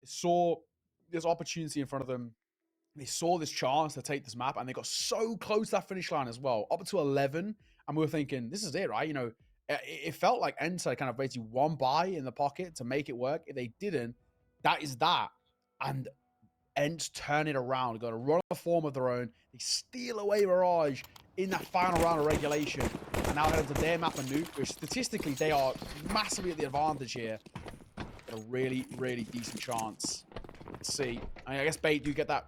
saw this opportunity in front of them. They saw this chance to take this map, and they got so close to that finish line as well, up to 11. And we were thinking, this is it, right? You know, it felt like ENCE kind of basically one buy in the pocket to make it work. If they didn't, that is that. And ENCE turn it around, got to run a form of their own. They steal away Mirage in that final round of regulation. And now head into their map and Nuke, which statistically they are massively at the advantage here. Got a really, really decent chance. Let's see. I guess Bait do get that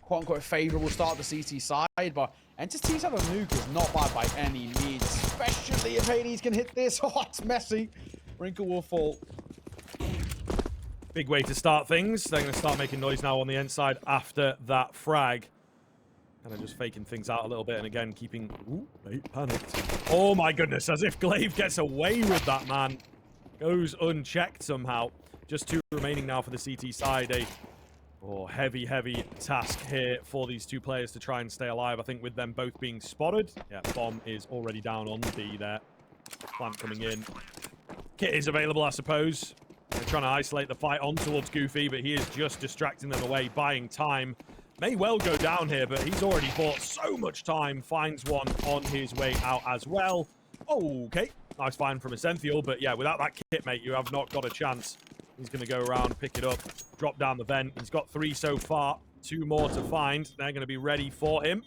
quote-unquote favorable start to CT side, but ENCE's T-side on Nuke is not bad by any means, especially if Hades can hit this. Oh, it's messy. Wrinkle will fall. Big way to start things. They're going to start making noise now on the inside after that frag. Kind of just faking things out a little bit, and again, keeping... Ooh, Bait panicked. Oh my goodness, as if Glaive gets away with that, man. Goes unchecked somehow. Just 2 remaining now for the CT side. Heavy, heavy task here for these 2 players to try and stay alive. I think with them both being spotted. Yeah, bomb is already down on B there. Plant coming in. Kit is available, I suppose. They're trying to isolate the fight on towards Goofy, but he is just distracting them away, buying time. May well go down here, but he's already bought so much time. Finds one on his way out as well. Okay, nice find from esenthial, but yeah, without that kit, mate, you have not got a chance. He's going to go around, pick it up, drop down the vent. He's got 3 so far, 2 more to find. They're going to be ready for him.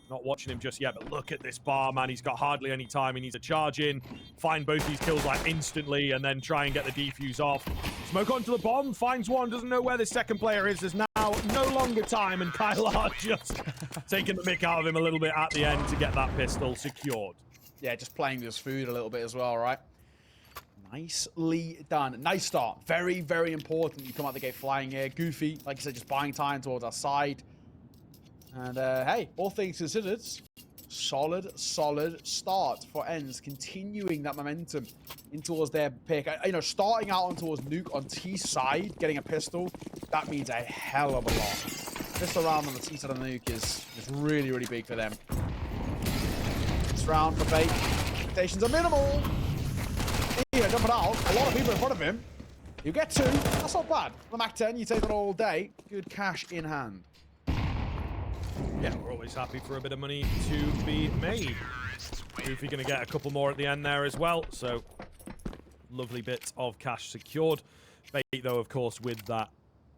Not watching him just yet, but look at this bar, man. He's got hardly any time. He needs to charge in, find both these kills like instantly, and then try and get the defuse off. Smoke onto the bomb, finds one, doesn't know where the second player is. There's now no longer time, and Kylar just taking the mick out of him a little bit at the end to get that pistol secured. Yeah, just playing with his food a little bit as well, right? Nicely done. Nice start. Very, very important. You come out the gate flying here. Goofy, like I said, just buying time towards our side. And hey, all things considered, solid start for ENCE, continuing that momentum in towards their pick. You know, starting out on towards Nuke on T side, getting a pistol, that means a hell of a lot. Pistol round on the T side of the Nuke is really, really big for them. This round for Bait, expectations are minimal. Here, jumping out, a lot of people in front of him. You get 2, that's not bad. The Mac 10, you take it all day. Good cash in hand. Yeah, we're always happy for a bit of money to be made. Goofy going to get a couple more at the end there as well, so lovely bit of cash secured. Bait, though, of course, with that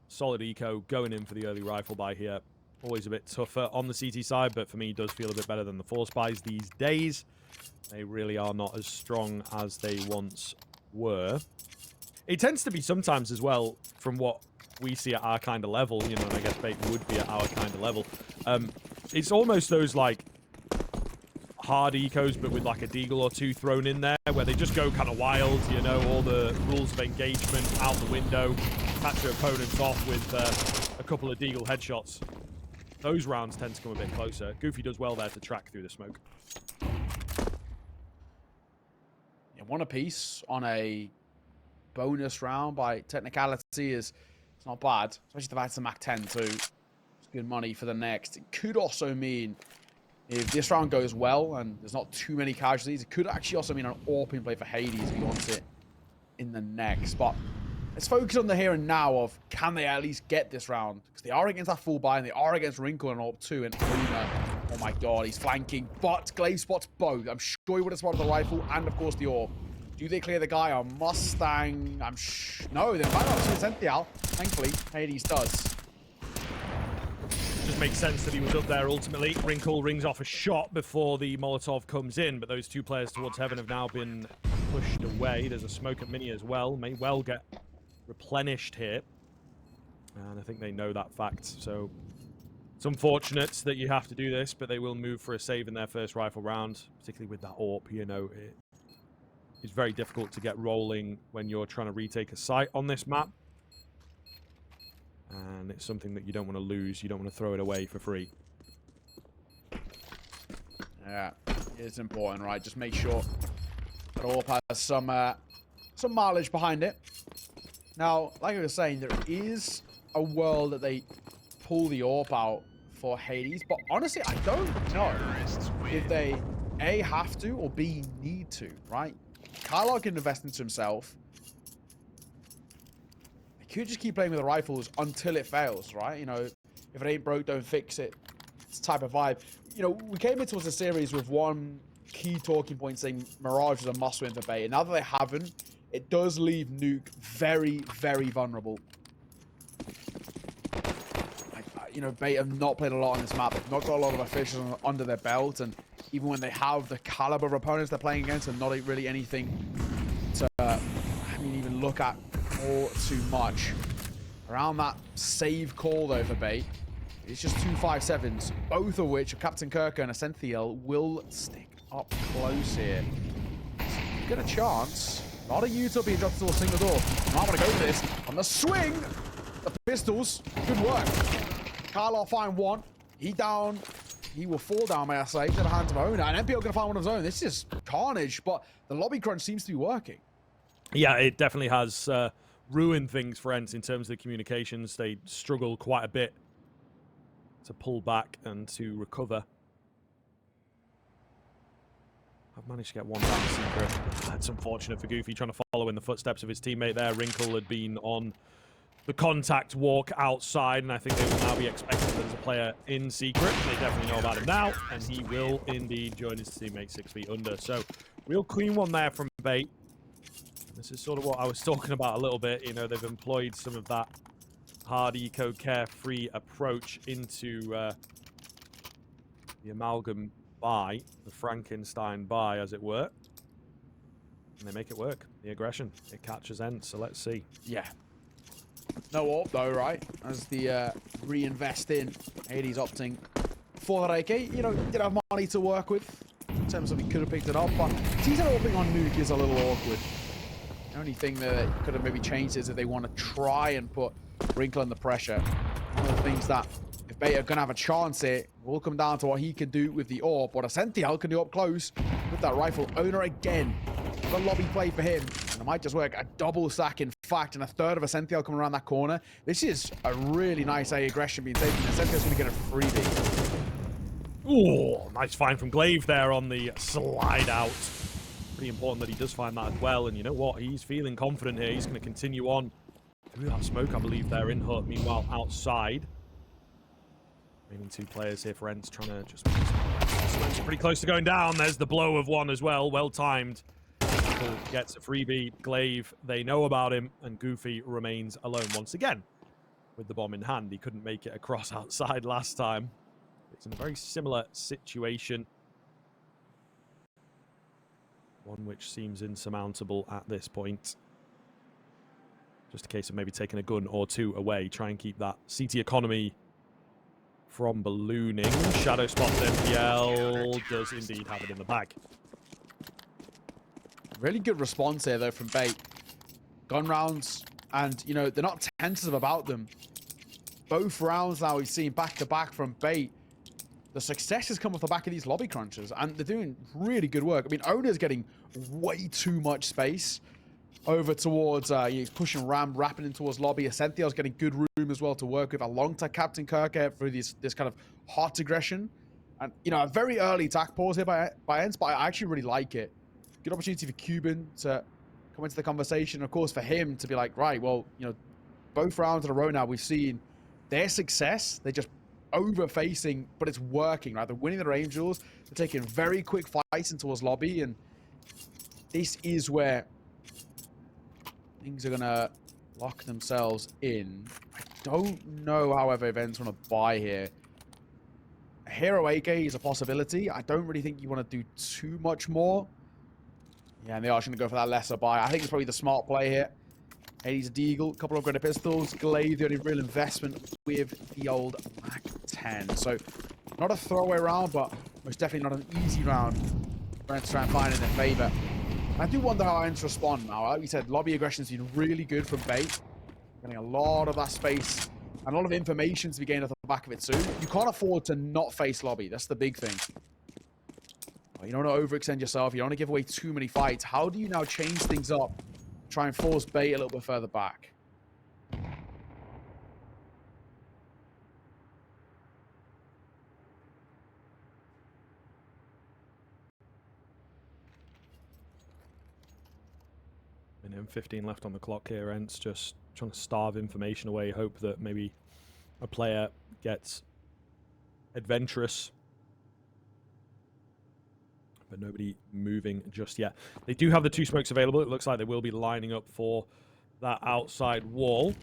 solid eco going in for the early rifle buy here. Always a bit tougher on the CT side, but for me, does feel a bit better than the force buys these days. They really are not as strong as they once were. It tends to be sometimes as well, from what we see at our kind of level, you know, and I guess Bait would be at our kind of level. It's almost those, like, hard ecos, but with, like, a deagle or 2 thrown in there, where they just go kind of wild, you know, all the rules of engagement out the window, catch your opponents off with a couple of deagle headshots. Those rounds tend to come a bit closer. Goofy does well there to track through the smoke. Yeah, 1 apiece on a bonus round by technicality is it's not bad, especially the fact it's a Mac 10 too. It's good money for the next. It could also mean if this round goes well and there's not too many casualties, it could actually also mean an AWP play for Hades if he wants it in the next. But let's focus on the here and now of can they at least get this round, because they are against that full buy and they are against Wrinkle and AWP too, and oh my god, he's flanking, but Glaive spots both. I'm sure he would have spotted the rifle and of course the AWP. Do they clear the guy on Mustang? No, they might not see esenthial. Thankfully, Hades does. Just makes sense that he was up there ultimately. Wrinkle rings off a shot before the Molotov comes in, but those 2 players towards heaven have now been pushed away. There's a smoke at Mini as well. May well get replenished here. And I think they know that fact, so it's unfortunate that you have to do this, but they will move for a save in their first rifle round, particularly with that AWP, you know. It's very difficult to get rolling when you're trying to retake a site on this map. And it's something that you don't want to lose. You don't want to throw it away for free. Yeah, it's important, right? Just make sure that AWP has some mileage behind it. Now, like I was saying, there is a world that they pull the AWP out for Hades, but honestly, I don't know if they A, have to, or B, need to, right? Kylar can invest into himself. They you just keep playing with the rifles until it fails, right? You know, if it ain't broke, don't fix it. It's the type of vibe. You know, we came into the series with one key talking point saying Mirage is a must-win for Bait. And now that they haven't, it does leave Nuke very, very vulnerable. You know, Bait have not played a lot on this map. They've not got a lot of officials under their belt. And even when they have, the caliber of opponents they're playing against and not really anything to, even look at all too much. Around that save call, though, for Bait, it's just 2 5-7s, both of which Captain Kirker and esenthial will stick up close here. Get a chance. Not a utopia drops to a single door. I want to go for this. On the swing, the pistols. Good work. Carlisle find one. He down. He will fall down, may I say, to the hands of owner. And MPO going to find one of his own. This is carnage, but the lobby crunch seems to be working. Yeah, it definitely has ruined things for ENCE in terms of the communications. They struggle quite a bit to pull back and to recover. I've managed to get one down secret. That's unfortunate for Goofy, trying to follow in the footsteps of his teammate there. Wrinkle had been on the contact walk outside, and I think they will now be expecting that as a player in secret. They definitely know about him now, and he will indeed join his teammate 6 feet under. So, real clean one there from Bait. This is sort of what I was talking about a little bit. You know, they've employed some of that hard eco carefree approach into the amalgam buy, the Frankenstein buy, as it were. And they make it work. The aggression, it catches ENCE, so let's see. Yeah. No AWP though, right? As the reinvest in. Hades opting for that AK. You know, did have money to work with in terms of he could have picked it up, but teaser AWPing on Nuke is a little awkward. The only thing that could have maybe changed is if they want to try and put Wrinkle under pressure. One of the things that, if Bait are going to have a chance here, will come down to what he can do with the AWP. What esenthial can do up close with that rifle. Owner again. The lobby play for him. And it might just work. A double sack, in fact, and a third of esenthial coming around that corner. This is a really nice A aggression being taken. esenthial's going to get a freebie. Ooh, nice find from Glaive there on the slide out. Pretty important that he does find that as well. And you know what? He's feeling confident here. He's going to continue on through that smoke, I believe, there in Hut. Meanwhile, outside. Remaining 2 players here for ENCE trying to just... pretty close to going down. There's the blow of one as well. Well timed. Gets a freebie. Glaive, they know about him. And Goofy remains alone once again with the bomb in hand. He couldn't make it across outside last time. It's in a very similar situation. One which seems insurmountable at this point. Just a case of maybe taking a gun or 2 away. Try and keep that CT economy from ballooning. Shadow spots MPL. Does indeed have it in the bag. Really good response here, though, from Bait. Gun rounds, and, you know, they're not tentative about them. Both rounds now we've seen back-to-back from Bait. The success has come off the back of these lobby crunchers, and they're doing really good work. I mean, Owner's getting way too much space over towards, he's pushing Ram, wrapping in towards lobby. esenthial's getting good room as well to work with, alongside Captain Kirker through this kind of hot aggression. And, you know, a very early attack pause here by ENCE, but I actually really like it. Good opportunity for Cuban to come into the conversation. Of course, for him to be like, right, well, you know, both rounds in a row now, we've seen their success. They're just over-facing, but it's working, right? They're winning their Angels. They're taking very quick fights in towards lobby, and this is where things are going to lock themselves in. I don't know, however, if ENCE want to buy here. A Hero AK is a possibility. I don't really think you want to do too much more. Yeah, and they are going to go for that lesser buy. I think it's probably the smart play here. Hades a Deagle, a couple of grenade pistols. Glaive, the only real investment with the old Mac 10. So, not a throwaway round, but most definitely not an easy round for ENCE to try and find in their favor. I do wonder how ENCE respond now. Like we said, lobby aggression has been really good from Bait. Getting a lot of that space and a lot of information to be gained off the back of it too. You can't afford to not face lobby. That's the big thing. You don't want to overextend yourself. You don't want to give away too many fights. How do you now change things up? Try and force Bait a little bit further back. Minute and 15 left on the clock here. ENCE just trying to starve information away, hope that maybe a player gets adventurous. But nobody moving just yet. They do have the 2 smokes available. It looks like they will be lining up for that outside wall.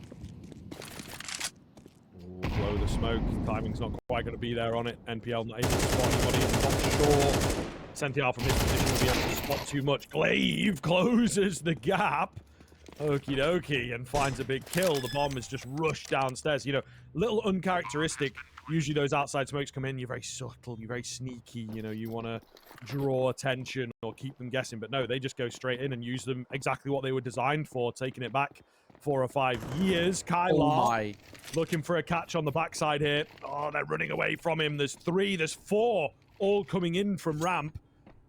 Ooh, blow the smoke. Timing's not quite going to be there on it. NPL not able to spot anybody. Not sure. Esenthial from his position will be able to spot too much. Glaive closes the gap. Okie dokie, and finds a big kill. The bomb is just rushed downstairs. You know, little uncharacteristic. Usually those outside smokes come in, you're very subtle, you're very sneaky, you know, you want to draw attention or keep them guessing. But no, they just go straight in and use them exactly what they were designed for, taking it back 4 or 5 years. Kylar looking for a catch on the backside here. Oh, they're running away from him. There's 3, there's 4 all coming in from ramp.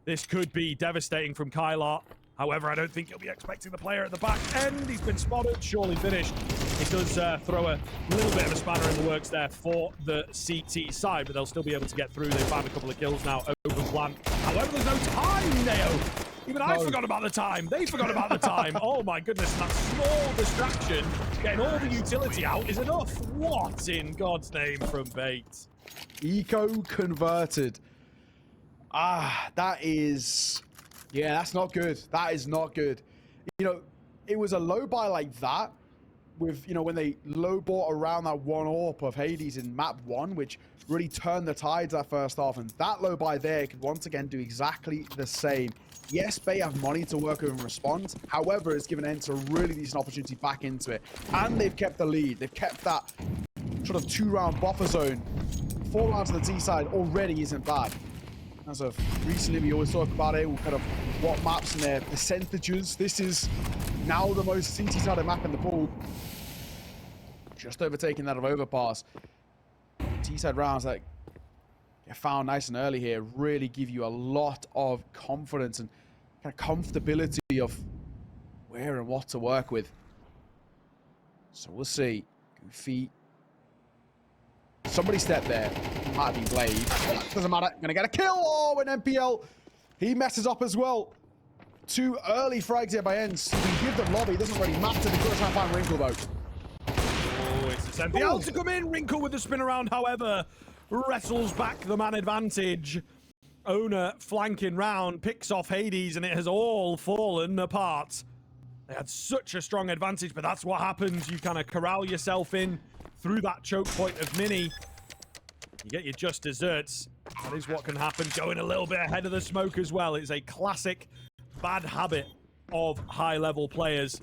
This could be devastating from Kylar. However, I don't think he'll be expecting the player at the back end. He's been spotted, surely finished. It does throw a little bit of a spanner in the works there for the CT side, but they'll still be able to get through. They've found a couple of kills now, open plan. However, there's no time, Neo. Even I forgot about the time. They forgot about the time. Oh my goodness, that small distraction, getting all the utility out is enough. What in God's name from Bait? Eco converted. Ah, that is... Yeah, that's not good. That is not good. You know, it was a low buy like that with, you know, when they low bought around that 1 AWP of Hades in map 1, which really turned the tides that first half. And that low buy there could once again do exactly the same. Yes, they have money to work with and respond. However, it's given ENCE a really decent opportunity back into it. And they've kept the lead. They've kept that sort of 2-round buffer zone. 4 rounds on the T side already isn't bad. As of recently, we always talk about it, kind of what maps and their percentages. This is now the most CT-sided map in the pool. Just overtaking that of Overpass. T-side rounds that get found nice and early here really give you a lot of confidence and kind of comfortability of where and what to work with. So we'll see. Goofy. Somebody step there. Might be Blade. Doesn't matter. Gonna get a kill. Oh, an NPL. He messes up as well. 2 early frags here by ENCE. You can give them lobby. It doesn't really matter. They've got to try and find Wrinkle though. Oh, it's esenthial to come in. Wrinkle with the spin around, however, wrestles back the man advantage. Owner flanking round, picks off Hades, and it has all fallen apart. They had such a strong advantage, but that's what happens. You kind of corral yourself in through that choke point of Mini. You get your just desserts. That is what can happen. Going a little bit ahead of the smoke as well. It's a classic bad habit of high-level players.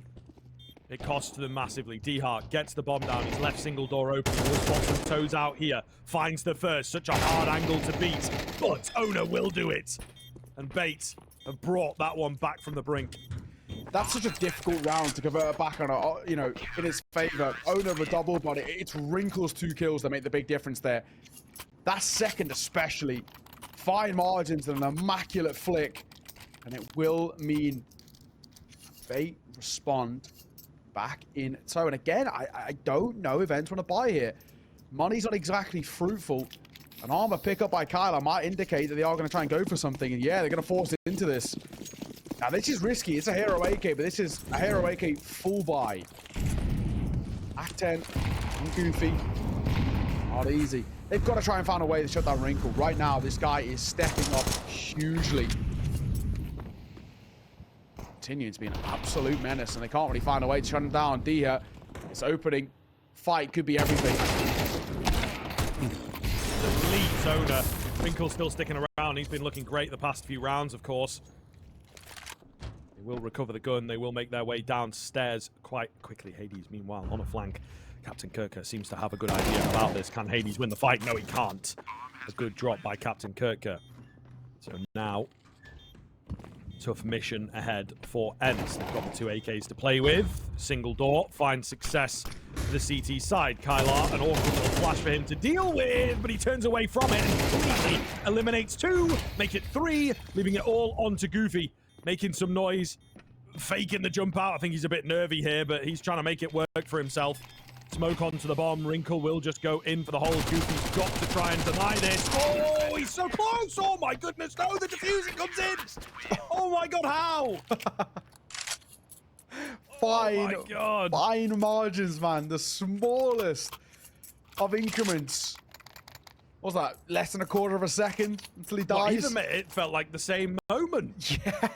It costs them massively. D-Hart gets the bomb down. He's left single door open. He will spot some toes out here. Finds the first. Such a hard angle to beat. But Owner will do it. And Bait have brought that one back from the brink. That's such a difficult round to convert back on, you know, in his favor. Owner of a double, but it's Wrinkle's 2 kills that make the big difference there. That second especially. Fine margins and an immaculate flick. And it will mean Bait respond back in tow. And again, I don't know if ENCE want to buy here. Money's not exactly fruitful. An armor pickup by Kylar might indicate that they are going to try and go for something. And yeah, they're going to force it into this. Now, this is risky. It's a hero AK, but this is a hero AK full buy. Act 10 and Goofy. Not easy. They've got to try and find a way to shut down Wrinkle. Right now, this guy is stepping up hugely. Continuing to be an absolute menace, and they can't really find a way to shut him down. Dia, it's opening. Fight could be everything. Elite Owner. Wrinkle still sticking around. He's been looking great the past few rounds, of course. They will recover the gun. They will make their way downstairs quite quickly. Hades, meanwhile, on a flank. Captain Kirker seems to have a good idea about this. Can Hades win the fight? No, he can't. A good drop by Captain Kirker. So now, tough mission ahead for ENCE. They've got the 2 AKs to play with. Single door, finds success to the CT side. Kylar, an awkward little flash for him to deal with, but he turns away from it and completely eliminates 2, make it 3, leaving it all onto Goofy. Making some noise, faking the jump out. I think he's a bit nervy here, but he's trying to make it work for himself. Smoke onto the bomb. Wrinkle will just go in for the hole. Goofy's got to try and deny this. Oh, he's so close. Oh, my goodness. No, the diffusing comes in. Oh, my God, how? fine, my God. fine margins, man. The smallest of increments. What was that? Less than a quarter of a second until he dies? Even it felt like the same moment. Yeah.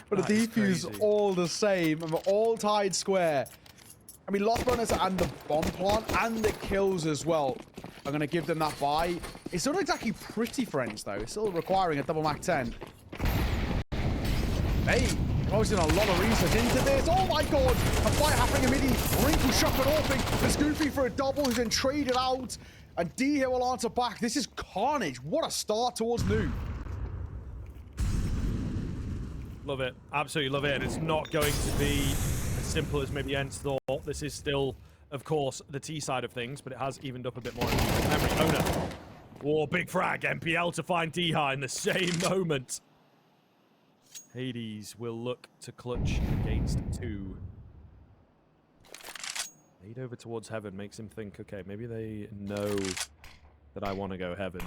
But the defuse all the same, and we're all tied square. I mean, lost bonus and the bomb plant and the kills as well are going to give them that buy. It's not exactly pretty, friends, though. It's still requiring a double Mac 10. Hey, obviously done a lot of research into this. Oh my God, a fight happening immediately. Wrinkle shot an orping. There's Goofy for a double who's been traded out. And D here will answer back. This is carnage. What a start towards Nuke. Love it. Absolutely love it. And it's not going to be as simple as maybe ENCE thought. This is still, of course, the T side of things, but it has evened up a bit more in memory. Owner. Oh, big frag. MPL to find Diha in the same moment. Hades will look to clutch against 2. Lead over towards heaven makes him think, okay, maybe they know that I want to go heaven.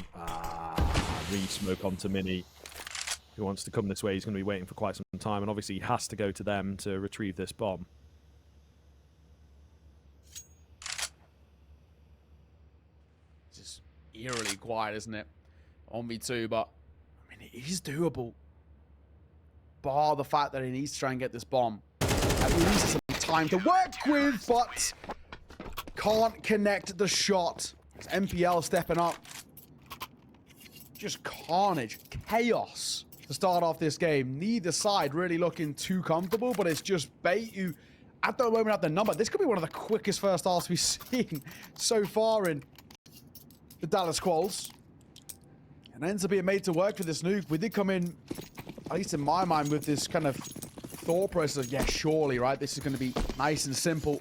Re-smoke onto Mini. If he wants to come this way, he's going to be waiting for quite some time, and obviously he has to go to them to retrieve this bomb. It's just eerily quiet, isn't it? On me too, but I mean, it is doable. Bar the fact that he needs to try and get this bomb. At least some time to work with, but can't connect the shot. It's MPL stepping up. Just carnage, chaos to start off this game. Neither side really looking too comfortable, but it's just bait you at the moment at the number. This could be one of the quickest first halves we've seen so far in the Dallas quals. And ends up being made to work for this Nuke. We did come in, at least in my mind, with this kind of thought process of, yeah, surely, right? This is going to be nice and simple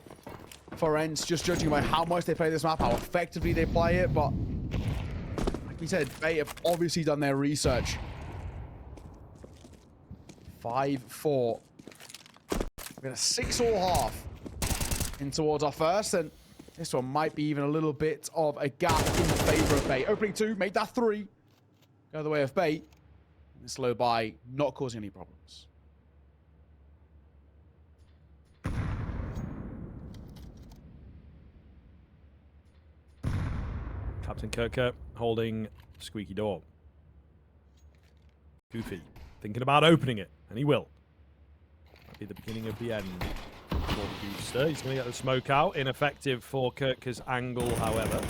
for ENCE, just judging by how much they play this map, how effectively they play it. But like we said, they have obviously done their research. 5-4. We've got a 6-all half in towards our first, and this one might be even a little bit of a gap in favor of Bait. Opening 2, make that 3. Go the way of Bait. This low buy, not causing any problems. Captain Kirker holding squeaky door. Goofy thinking about opening it, and he will. Might be the beginning of the end for Booster. He's going to get the smoke out. Ineffective for Kirker's angle, however.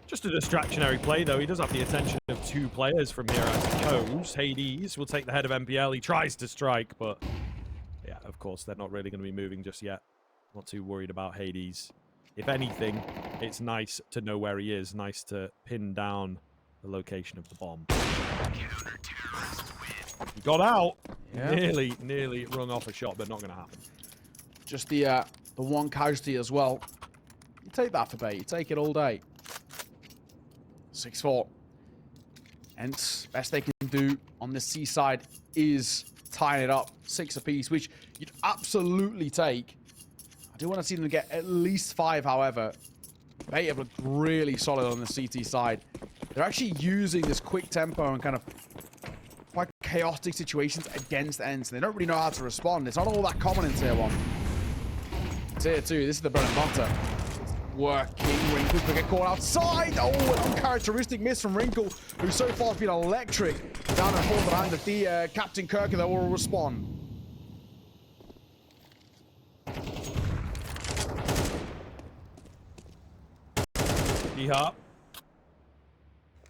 Just a distractionary play, though. He does have the attention of 2 players from here, I suppose. Hades will take the head of MPL. He tries to strike, but yeah, of course, they're not really going to be moving just yet. Not too worried about Hades. If anything, it's nice to know where he is. Nice to pin down the location of the bomb. He got out. Yeah. Nearly rung off a shot, but not going to happen. Just the one casualty as well. You take that for Bait. You take it all day. 6-4. ENCE, best they can do on the C side is tying it up 6 apiece, which you'd absolutely take. I do want to see them get at least 5, however. Bait have looked really solid on the CT side. They're actually using this quick tempo and kind of quite chaotic situations against ENCE. They don't really know how to respond. It's not all that common in Tier 1. Tier 2, this is the bread and butter. Working, Wrinkle could get caught outside. Oh, an uncharacteristic miss from Wrinkle, who so far has been electric. Down and hold the hand of the Captain Kirker that will respond. Diha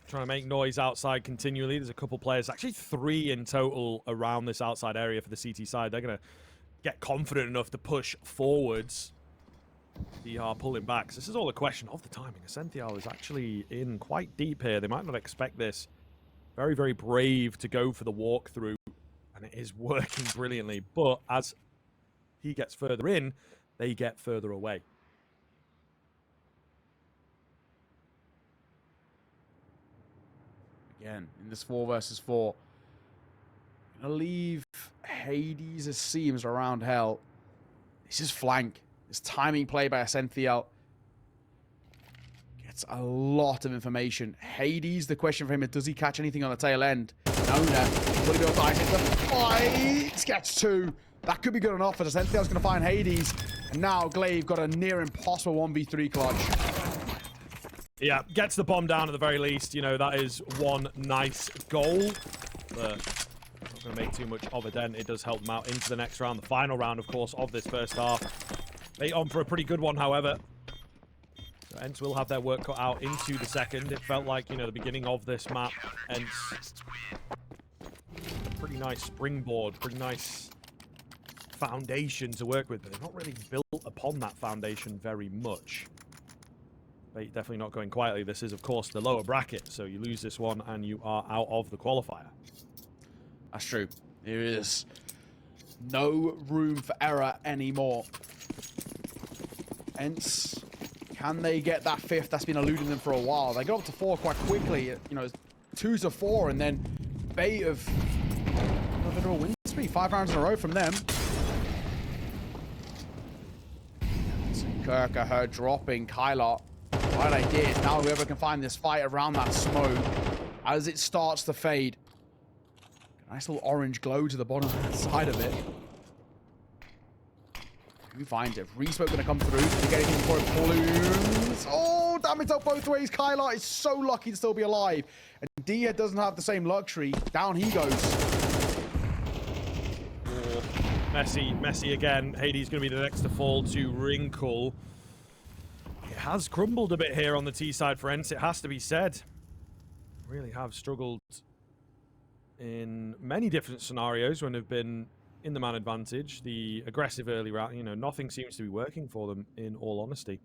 trying to make noise outside continually. There's a couple players, actually 3 in total around this outside area for the CT side. They're going to get confident enough to push forwards. Diha pulling back. So this is all a question of the timing. Esenthial is actually in quite deep here. They might not expect this. Very, very brave to go for the walkthrough, and it is working brilliantly. But as he gets further in, they get further away. Again, in this 4 versus 4. Gonna leave Hades' seams around hell. This is flank. This timing play by esenthial gets a lot of information. Hades, the question for him is, does he catch anything on the tail end? No. Will he be able to hit the fight? Gets 2. That could be good enough, as esenthial's going to find Hades. And now Glaive got a near impossible 1v3 clutch. Yeah, gets the bomb down at the very least. You know, that is one nice goal. But not going to make too much of a dent. It does help them out into the next round. The final round, of course, of this first half. Bait on for a pretty good one, however. So ENCE will have their work cut out into the second. It felt like, you know, the beginning of this map, ENCE, pretty nice springboard, pretty nice foundation to work with, but they've not really built upon that foundation very much. Bait definitely not going quietly. This is, of course, the lower bracket, so you lose this one and you are out of the qualifier. That's true. There is no room for error anymore. ENCE, can they get that fifth? That's been eluding them for a while. They got up to 4 quite quickly. You know, 2 to 4, and then Bait of a bit of a win streak. 5 rounds in a row from them. Kirk, her dropping. Kyler, right idea is now whoever can find this fight around that smoke as it starts to fade. Nice little orange glow to the bottom side of it. Who finds it? Resmoke going to come through. Can he get anything before it balloons? Oh, damage out both ways. Kyler is so lucky to still be alive. And Dia doesn't have the same luxury. Down he goes. Oh, messy again. Hades going to be the next to fall to Wrinkle. It has crumbled a bit here on the T side for ENCE, it has to be said. Really have struggled in many different scenarios when they've been in the man advantage. The aggressive early round, you know, nothing seems to be working for them, in all honesty.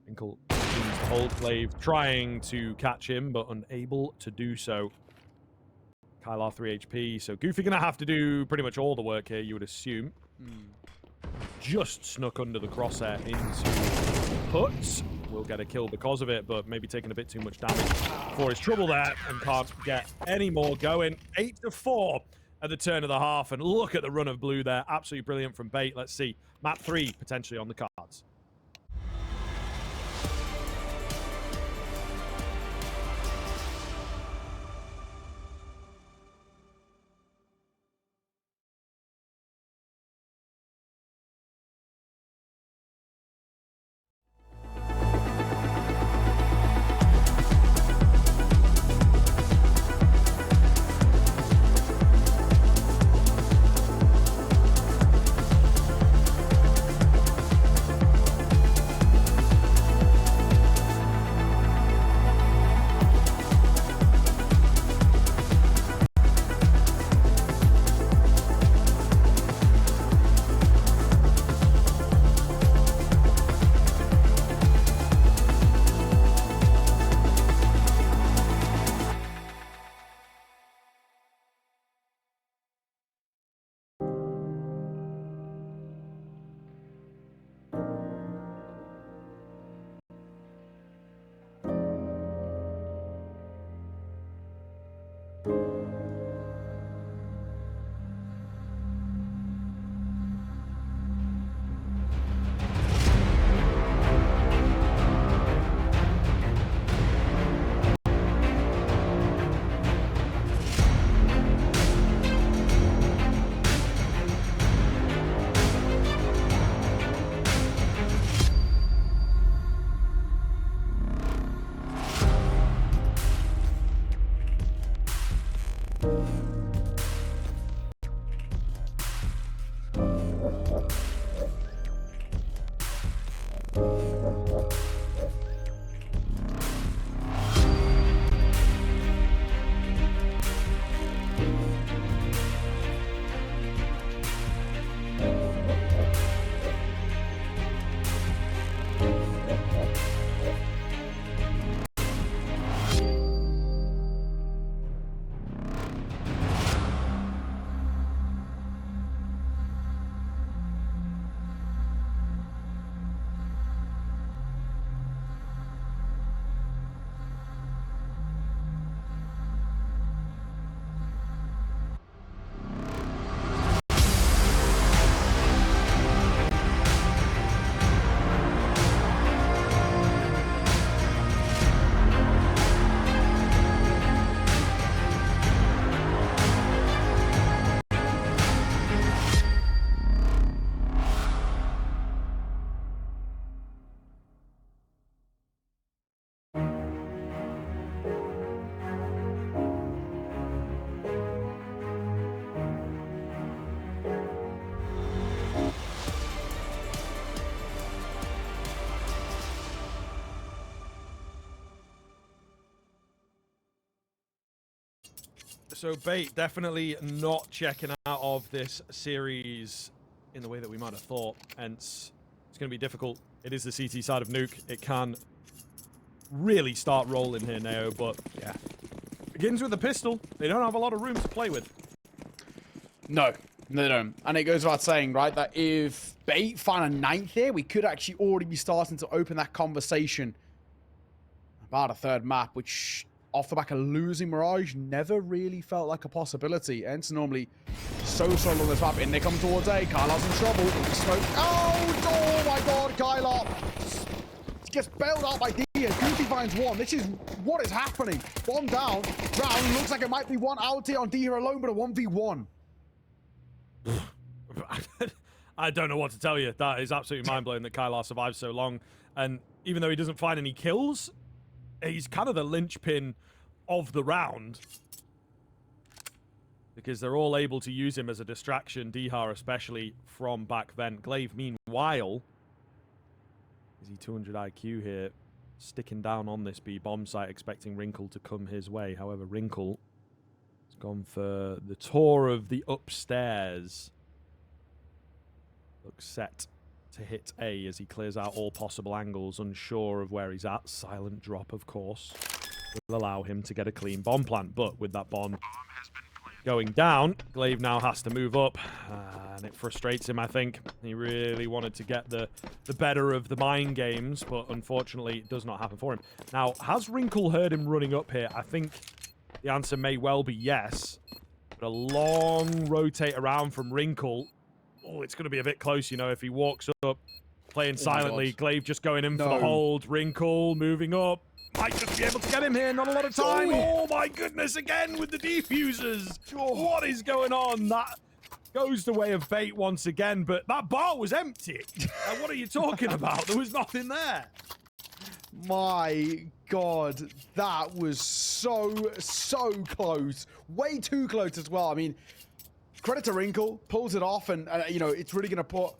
Wrinkle seems to hold Glaive, trying to catch him, but unable to do so. Kylar 3 HP, so Goofy gonna have to do pretty much all the work here, you would assume. Just snuck under the crosshair into Putz. Will get a kill because of it, but maybe taking a bit too much damage for his trouble there, and can't get any more going. 8 to 4 at the turn of the half, and look at the run of blue there. Absolutely brilliant from Bait. Let's see. Map 3 potentially on the cards. So Bait definitely not checking out of this series in the way that we might have thought. Hence, it's going to be difficult. It is the CT side of Nuke. It can really start rolling here, Neo, but yeah. Begins with a pistol. They don't have a lot of room to play with. No, they don't. And it goes without saying, right, that if Bait find a 9th here, we could actually already be starting to open that conversation about a 3rd map, which, off the back of losing Mirage, never really felt like a possibility. ENCE normally so solid on this map, and they come towards A. Kylar's in trouble. Smoke. Oh my God, Kylar gets bailed out by D. Goofy finds one. This is what is happening. One down. Drown. Looks like it might be one out here on D here alone, but a 1v1. I don't know what to tell you. That is absolutely mind-blowing that Kylar survived so long. And even though he doesn't find any kills, he's kind of the linchpin of the round. Because they're all able to use him as a distraction, Dihar especially from back vent. Glaive, meanwhile, is he 200 IQ here, sticking down on this B bomb site, expecting Wrinkle to come his way. However, Wrinkle has gone for the tour of the upstairs. Looks set to hit A as he clears out all possible angles, unsure of where he's at. Silent drop, of course, will allow him to get a clean bomb plant, but with that bomb going down, Glaive now has to move up, and it frustrates him, I think. He really wanted to get the better of the mind games, but unfortunately it does not happen for him. Now, has Wrinkle heard him running up here? I think the answer may well be yes, but a long rotate around from Wrinkle. Oh, it's going to be a bit close, you know, if he walks up, playing silently. Glaive just going in for the hold. Wrinkle moving up. Might just be able to get him here. Not a lot of time. Oh, my goodness. Again with the defusers. What is going on? That goes the way of Bait once again, but that bar was empty. What are you talking about? There was nothing there. My God, that was so close. Way too close as well. I mean, credit to Wrinkle, pulls it off, and you know, it's really going to put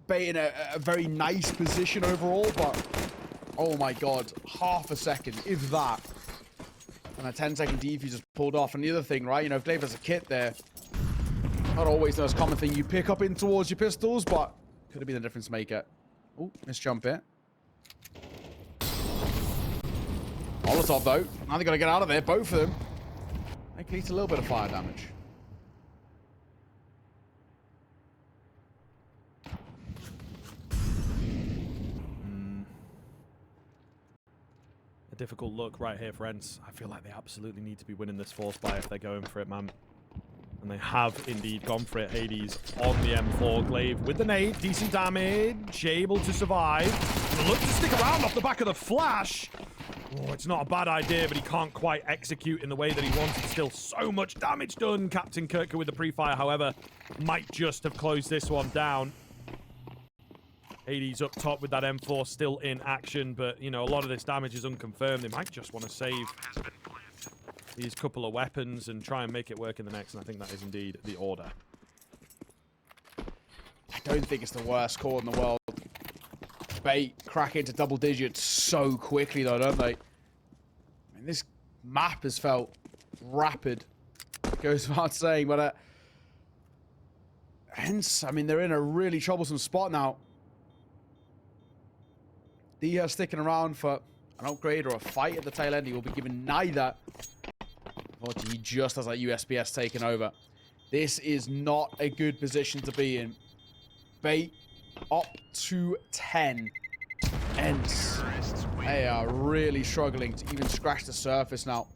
Bait in a very nice position overall, but oh my God, half a second, if that. And a 10-second defuse is pulled off. And the other thing, right, you know, if Glaive has a kit there, not always the most common thing you pick up in towards your pistols, but could have been the difference maker. Oh, missed jump here. Molotov, though. Now they got to get out of there, both of them. They can eat a little bit of fire damage. A difficult look right here for ENCE. I feel like they absolutely need to be winning this force buy if they're going for it, man. And they have indeed gone for it. Hades on the M4. Glaive with the nade. Decent damage. Able to survive. And look to stick around off the back of the flash. Oh, it's not a bad idea, but he can't quite execute in the way that he wanted. Still so much damage done. Captain Kirker with the pre-fire, however, might just have closed this one down. Hades up top with that M4 still in action, but, you know, a lot of this damage is unconfirmed. They might just want to save these couple of weapons and try and make it work in the next, and I think that is indeed the order. I don't think it's the worst call in the world. Bait crack into double digits so quickly, though, don't they? I mean, this map has felt rapid. Goes without saying, but hence, I mean, they're in a really troublesome spot now. Dia sticking around for an upgrade or a fight at the tail end. He will be given neither. Unfortunately, he just has that USPS taken over. This is not a good position to be in. Bait up to 10. ENCE. They are really struggling to even scratch the surface now.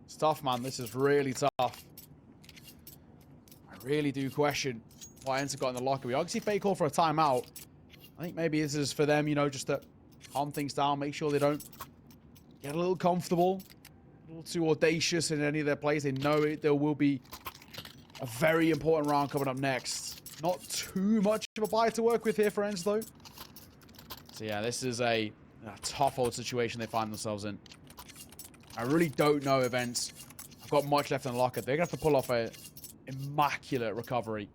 It's tough, man. This is really tough. I really do question why ENCE got in the locker. We obviously fake call for a timeout. I think maybe this is for them, you know, just to calm things down, make sure they don't get a little comfortable, a little too audacious in any of their plays. They know there will be a very important round coming up next. Not too much of a buy to work with here for ENCE, though. So yeah, this is a tough old situation they find themselves in. I really don't know if ENCE have got much left in the locker. They're going to have to pull off a immaculate recovery.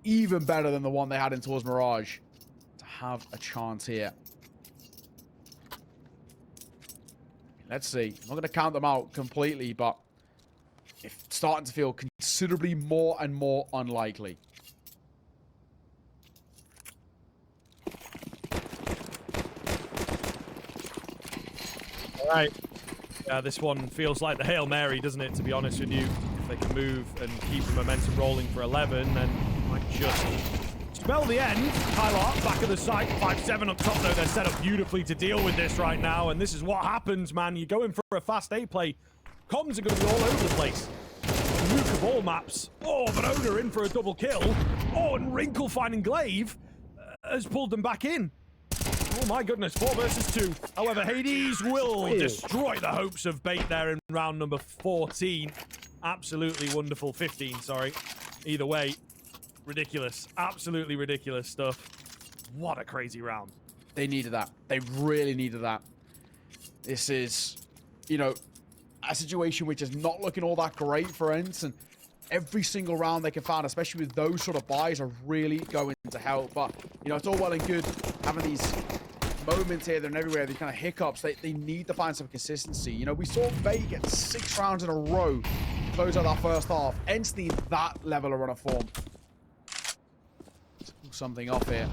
Even better than the one they had in towards Mirage to have a chance here. Let's see. I'm not going to count them out completely, but it's starting to feel considerably more and more unlikely. All right. Yeah, this one feels like the Hail Mary, doesn't it, to be honest with you? If they can move and keep the momentum rolling for 11, then might just spell the end. Kylar, back of the site, 5-7 up top, though. They're set up beautifully to deal with this right now, and this is what happens, man. You go in for a fast A play. Comms are going to be all over the place. Nuke of all maps. Oh, but Oda in for a double kill. Oh, and Wrinkle finding Glaive has pulled them back in. Oh my goodness, 4 versus 2. However, Hades will destroy the hopes of Bait there in round number 14. Absolutely wonderful. 15, sorry. Either way, ridiculous. Absolutely ridiculous stuff. What a crazy round. They needed that. They really needed that. This is, you know, a situation which is not looking all that great for ENCE, and every single round they can find, especially with those sort of buys, are really going to help. But, you know, it's all well and good having these moments here and everywhere, these kind of hiccups. They need to find some consistency. You know, we saw Bait get 6 rounds in a row to close out that first half. ENCE need that level of run of form. Let's pull something off here.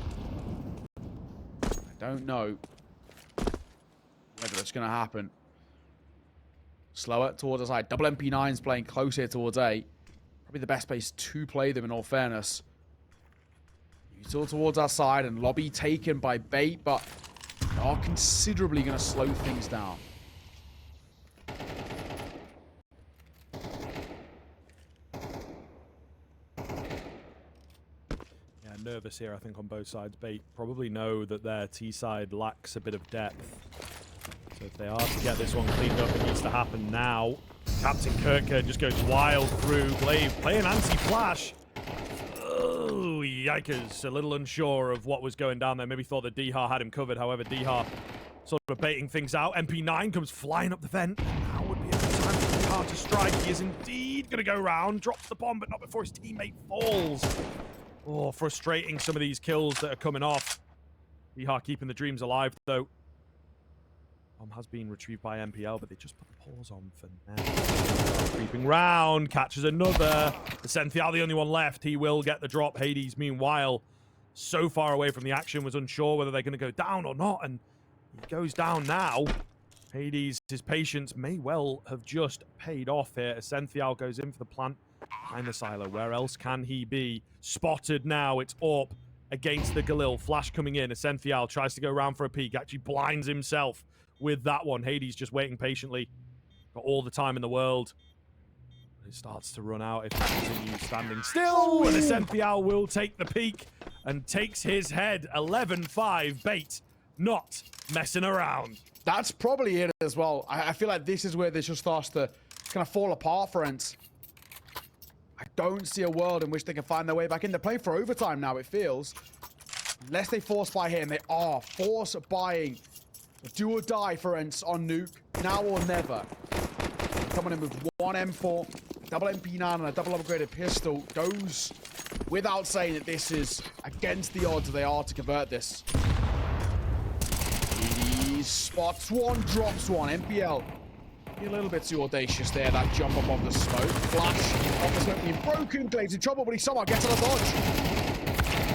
I don't know whether it's going to happen. Slower towards the side. Double MP9s playing close here towards A. Probably the best place to play them, in all fairness. Util towards our side, and lobby taken by Bait, but they are considerably going to slow things down. Yeah, nervous here, I think, on both sides. Bait probably know that their T side lacks a bit of depth. So if they are to get this one cleaned up, it needs to happen now. Captain Kirker just goes wild through. Glaive playing anti-flash. Oh, yikers. A little unsure of what was going down there. Maybe thought that Dihar had him covered. However, Dihar sort of baiting things out. MP9 comes flying up the vent. Now would be a good time for Dihar to strike. He is indeed going to go round. Drops the bomb, but not before his teammate falls. Oh, frustrating, some of these kills that are coming off. Dihar keeping the dreams alive, though. Bomb has been retrieved by MPL, but they just put the pause on for now. Creeping round, catches another. Esenthial, the only one left. He will get the drop. Hades, meanwhile, so far away from the action, was unsure whether they're going to go down or not, and he goes down now. Hades, his patience may well have just paid off here. Esenthial goes in for the plant behind the silo. Where else can he be? Spotted now. It's Orp against the Galil. Flash coming in. Esenthial tries to go around for a peek. Actually blinds himself with that one. Hades just waiting patiently. Got all the time in the world. It starts to run out if he continues standing still. And Esenthial will take the peak and takes his head. 11-5. Bait not messing around. That's probably it as well. I feel like this is where this just starts to kind of fall apart for ENCE. I don't see a world in which they can find their way back in. They're playing for overtime now, it feels. Unless they force buy here, and they are force buying. Do or die for ENCE on Nuke, now or never. Coming in with 1 M4, double MP9 and a double upgraded pistol. Goes without saying that this is against the odds they are to convert this. He spots one, drops one. MPL a little bit too audacious there, that jump up on the smoke. Flash off the smoke being broken. Glaive's in trouble, but he somehow gets on a dodge.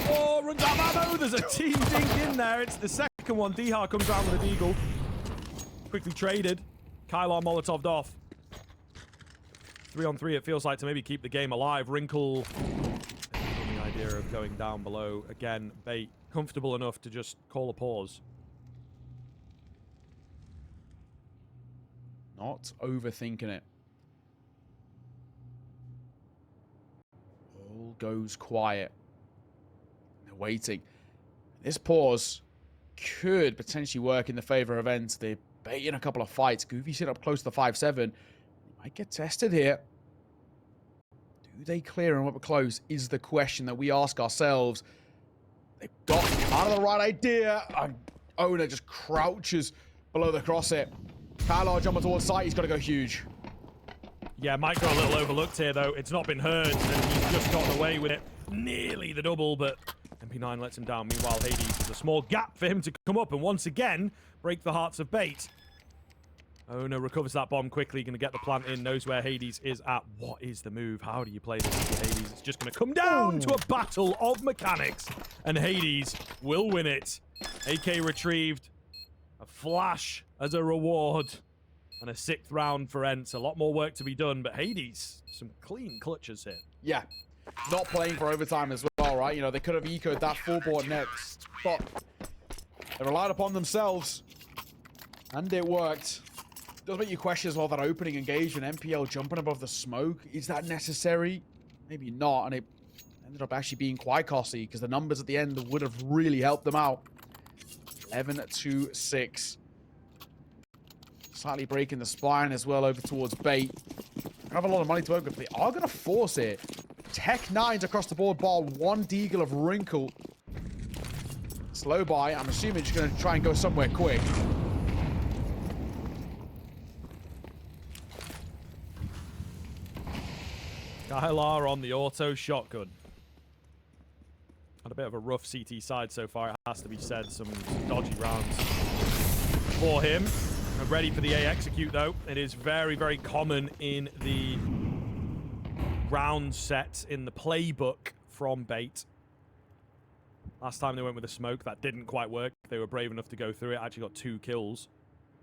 Oh, runs out of ammo. There's a team dink in there. It's the second one. Dihar comes around with a deagle. Quickly traded. Kylar Molotov'd off. 3-on-3, it feels like, to maybe keep the game alive. Wrinkle, the idea of going down below. Again, Bait comfortable enough to just call a pause. Not overthinking it. All goes quiet. They're waiting. This pause could potentially work in the favor of ENCE. They're baiting a couple of fights. Goofy sit up close to the 5-7. Might get tested here. Do they clear and up close is the question that we ask ourselves. They've got kind of the right idea. Owner just crouches below the crosshair. Kylar jumping towards sight. He's got to go huge. Yeah, might go a little overlooked here, though. It's not been heard, and he's just gotten away with it. Nearly the double, but MP9 lets him down. Meanwhile, Hades, there's a small gap for him to come up and once again break the hearts of Bait. Oh no, recovers that bomb quickly, going to get the plant in, knows where Hades is at. What is the move? How do you play this with Hades? It's just going to come down to a battle of mechanics, and Hades will win it. AK retrieved, a flash as a reward, and a 6th round for ENCE. A lot more work to be done, but Hades, some clean clutches here. Yeah, not playing for overtime as well, right? You know, they could have ecoed that full board next, but they relied upon themselves, and it worked. Does make you question as well that opening engagement, MPL jumping above the smoke. Is that necessary? Maybe not, and it ended up actually being quite costly because the numbers at the end would have really helped them out. 11-6. Slightly breaking the spine as well over towards Bait. They have a lot of money to work with. They are going to force it. Tech 9s across the board, bar 1 Deagle of Wrinkle. Slow by. I'm assuming just going to try and go somewhere quick. Skylar on the auto shotgun. Had a bit of a rough CT side so far, it has to be said. Some dodgy rounds for him. I'm ready for the A execute, though. It is very, very common in the round set in the playbook from Bait. Last time they went with a smoke, that didn't quite work. They were brave enough to go through it. Actually got 2 kills.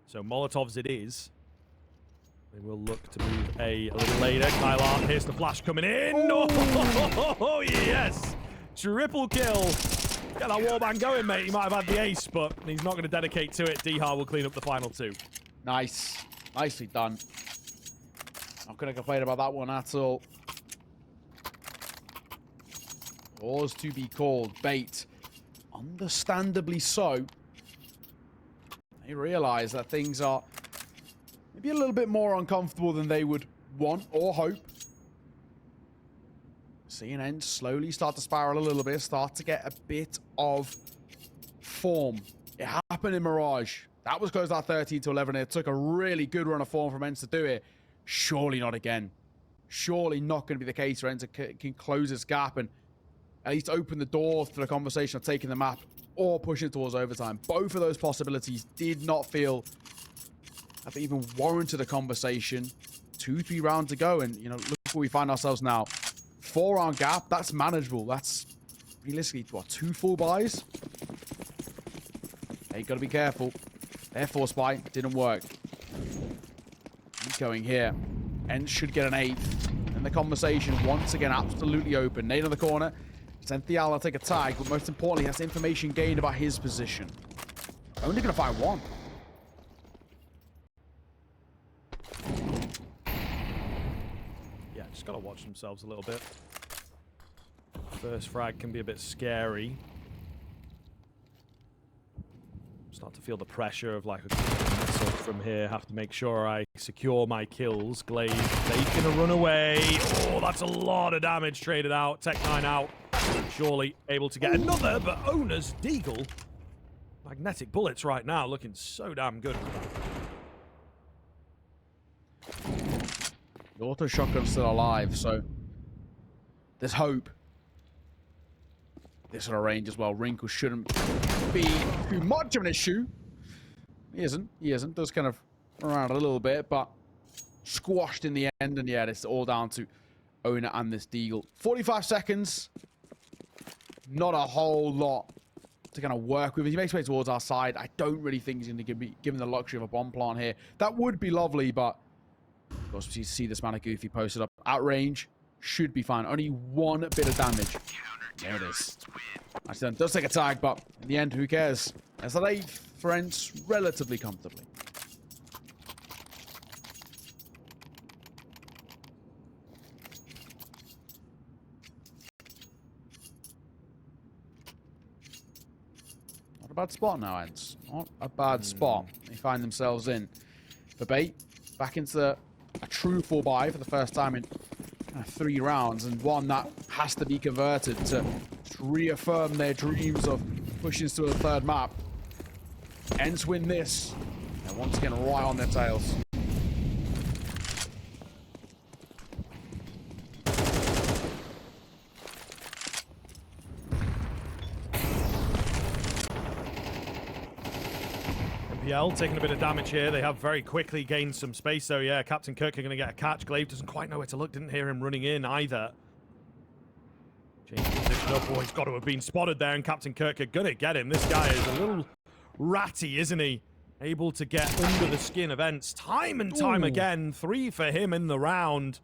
So Molotovs it is. They will look to move A little later. Kylar, here's the flash coming in. Oh, yes! Triple kill. Get that warband going, mate. He might have had the ace, but he's not going to dedicate to it. Dihar will clean up the final 2. Nice. Nicely done. Not going to complain about that one at all. Pause to be called. Bait. Understandably so. They realize that things are maybe a little bit more uncomfortable than they would want or hope. Seeing ENCE slowly start to spiral a little bit, start to get a bit of form. It happened in Mirage. That was close at 13-11. It took a really good run of form from ENCE to do it. Surely not again. Surely not going to be the case where ENCE can close this gap and at least open the door to the conversation of taking the map or pushing it towards overtime. Both of those possibilities did not feel that they even warranted a conversation. 2-3 rounds to go, and, you know, look where we find ourselves now. 4-round gap, that's manageable. That's realistically, what, 2 full buys? Hey, gotta be careful. Their force buy didn't work. Keep going here. ENCE should get an 8th. And the conversation, once again, absolutely open. Nade on the corner. Esenthial will take a tag, but most importantly, has information gained about his position. Only gonna find 1. Yeah, just gotta watch themselves a little bit. First frag can be a bit scary. Start to feel the pressure of like a missile from here. Have to make sure I secure my kills. Glaze taking a run away. Oh, that's a lot of damage traded out. Tech 9 out. Surely able to get another, but Owner's Deagle. Magnetic bullets right now looking so damn good. The auto shotgun's still alive, so there's hope. This sort of range as well. Wrinkle shouldn't be too much of an issue. He isn't. He isn't. Does kind of run around a little bit, but squashed in the end. And yeah, it's all down to Owner and this Deagle. 45 seconds. Not a whole lot to kind of work with. He makes way towards our side. I don't really think he's going to be given the luxury of a bomb plant here. That would be lovely, but of course, you see this man of Goofy posted up. At range, should be fine. Only 1 bit of damage. There it is. Actually, does take a tag, but in the end, who cares? As the 8th for ENCE relatively comfortably. Not a bad spot now, ENCE. Not a bad spot. They find themselves in. For Bait, back into a true 4-buy for the first time in 3 rounds, and one that has to be converted to reaffirm their dreams of pushing to a 3rd map. ENCE win this, and once again right on their tails. esenthial taking a bit of damage here. They have very quickly gained some space, so yeah, Captain Kirk are going to get a catch. Glaive doesn't quite know where to look. Didn't hear him running in either. Change position up. Oh, he's got to have been spotted there, and Captain Kirk are going to get him. This guy is a little ratty, isn't he? Able to get under the skin of ENCE time and time again. 3 for him in the round.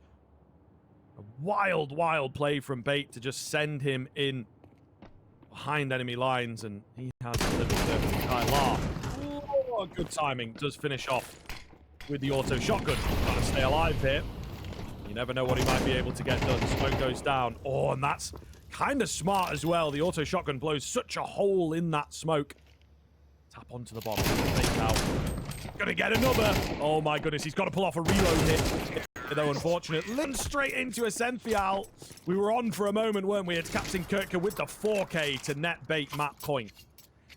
A wild, wild play from Bait to just send him in behind enemy lines, and he has delivered the Kylar. Oh, good timing. Does finish off with the auto shotgun. Trying to stay alive here. You never know what he might be able to get done. Smoke goes down. Oh, and that's kind of smart as well. The auto shotgun blows such a hole in that smoke. Tap onto the bomb. Fake out. Gonna get another. Oh my goodness, he's got to pull off a reload hit. Though unfortunate. Limb straight into esenthial. We were on for a moment, weren't we? It's Captain Kirker with the 4K to net Bait map point.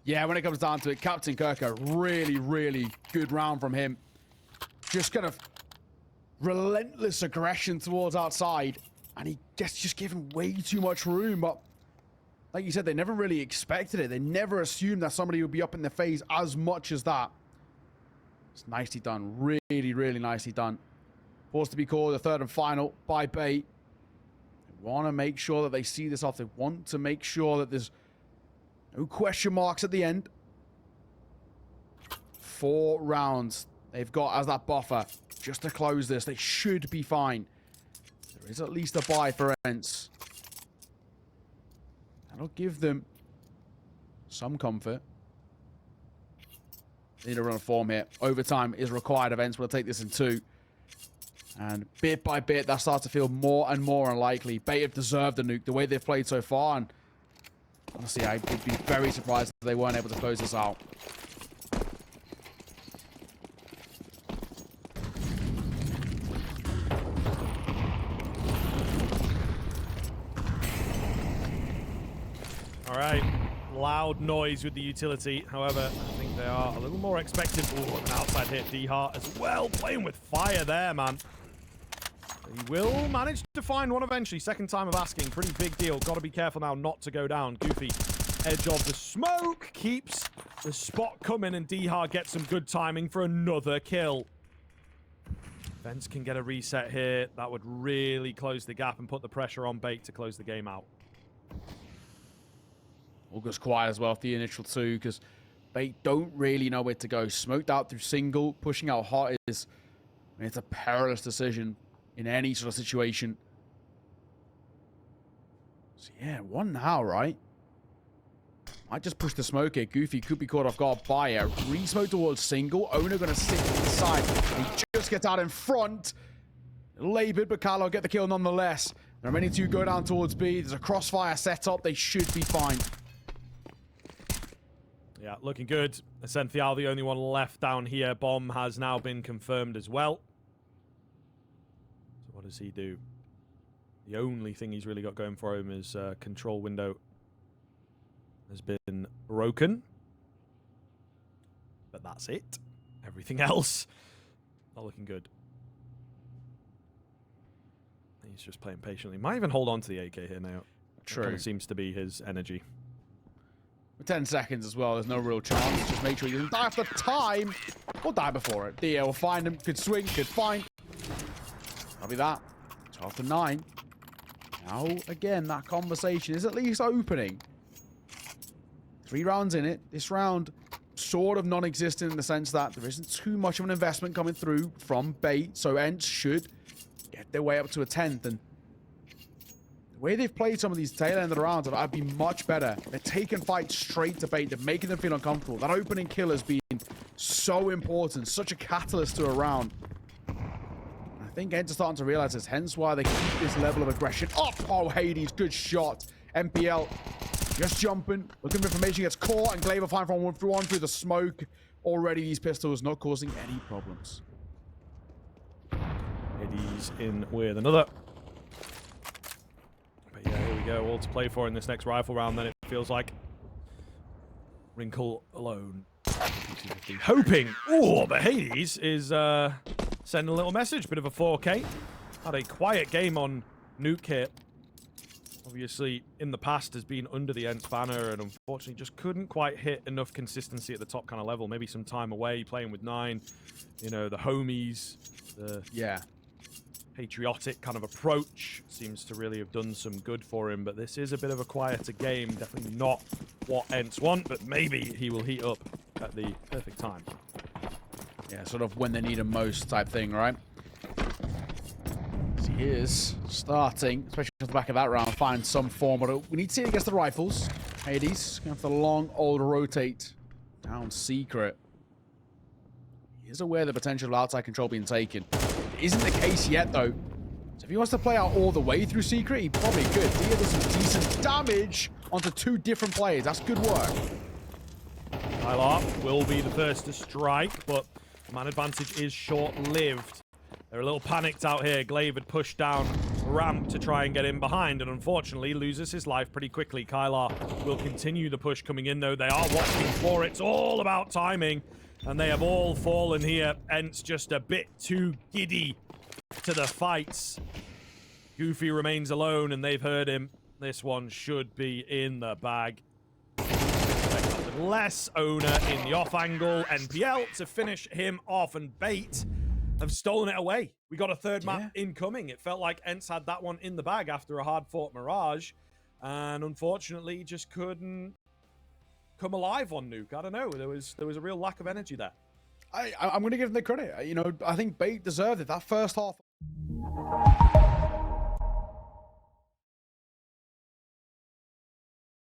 Yeah, when it comes down to it, Captain Kirker, really, really good round from him. Just kind of relentless aggression towards outside, and he gets just given way too much room. But like you said, they never really expected it. They never assumed that somebody would be up in their face as much as that. It's nicely done. Really, really nicely done. Forced to be called the third and final by Bait. They want to make sure that they see this off. They want to make sure that there's no question marks at the end. 4 rounds they've got as that buffer just to close this. They should be fine. There is at least a buy for ENCE. That'll give them some comfort. Need a run of form here. Overtime is required of ENCE. We'll take this in 2. And bit by bit, that starts to feel more and more unlikely. Bait have deserved the nuke the way they've played so far. And honestly, I would be very surprised if they weren't able to close this out. All right. Loud noise with the utility. However, I think they are a little more expected. Oh, an outside hit. D-Heart as well. Playing with fire there, man. He will manage to find one eventually. Second time of asking. Pretty big deal. Got to be careful now not to go down. Goofy. Edge of the smoke. Keeps the spot coming, and D-Heart gets some good timing for another kill. ENCE can get a reset here. That would really close the gap and put the pressure on Bait to close the game out. All goes quiet as well for the initial 2 because Bait don't really know where to go. Smoked out through single. Pushing out hot is... I mean, it's a perilous decision in any sort of situation. So yeah, 1 now, right? Might just push the smoke here. Goofy could be caught off guard by it. Re-smoke towards single. Owner going to sit to the side. He just gets out in front. Labored, but Carlo get the kill nonetheless. The remaining 2 go down towards B. There's a crossfire set up. They should be fine. Yeah, looking good. esenthial, the only one left down here. Bomb has now been confirmed as well. So what does he do? The only thing he's really got going for him is control window has been broken. But that's it. Everything else, not looking good. He's just playing patiently. Might even hold on to the AK here now. True. Kind of seems to be his energy. 10 seconds as well. There's no real chance. Just make sure you don't die after time. Or die before it. Yeah, we'll find him. Could swing. Could find. That'll be that. 12 to 9. Now, again, that conversation is at least opening. 3 rounds in it. This round, sort of non-existent in the sense that there isn't too much of an investment coming through from Bait. So ENCE should get their way up to a 10th. And the way they've played some of these tail end of the rounds, I'd be much better. They're taking fights straight to Bait. They're making them feel uncomfortable. That opening kill has been so important, such a catalyst to a round. I think ENCE are starting to realize this, hence why they keep this level of aggression up. Oh, Hades, good shot. MPL just jumping, looking for information, gets caught, and Glaive flying from one through the smoke. Already these pistols not causing any problems. Hades in with another. But yeah, here we go. All to play for in this next rifle round, then it feels like. Wrinkle alone. Hoping. Oh, but Hades is sending a little message. Bit of a 4K. Had a quiet game on Nuke here. obviously in the past has been under the ENCE banner and unfortunately just couldn't quite hit enough consistency at the top kind of level. Maybe some time away playing with 9, you know, the homies, the patriotic kind of approach seems to really have done some good for him, but this is a bit of a quieter game. Definitely not what ENCE want, but maybe he will heat up at the perfect time. Yeah, sort of when they need him most type thing, right? So he is starting, especially at the back of that round, find some form, but we need to see it against the rifles. Hades, going for the long old rotate down secret. He is aware of the potential of outside control being taken. It isn't the case yet, though. So if he wants to play out all the way through secret, he probably could. Dia does some decent damage onto 2 different players. That's good work. Kylar will be the first to strike, but man advantage is short-lived. They're a little panicked out here. Glaive had pushed down ramp to try and get in behind, and unfortunately loses his life pretty quickly. Kylar will continue the push coming in, though. They are watching for it. It's all about timing, and they have all fallen here. ENCE just a bit too giddy to the fights. Goofy remains alone, and they've heard him. This one should be in the bag. Less owner in the off angle. NPL to finish him off, and Bait have stolen it away. We got a third map incoming. It felt like ENCE had that one in the bag after a hard-fought Mirage, and unfortunately just couldn't come alive on Nuke. I don't know. There was a real lack of energy there. I'm going to give them the credit. You know, I think Bait deserved it. That first half.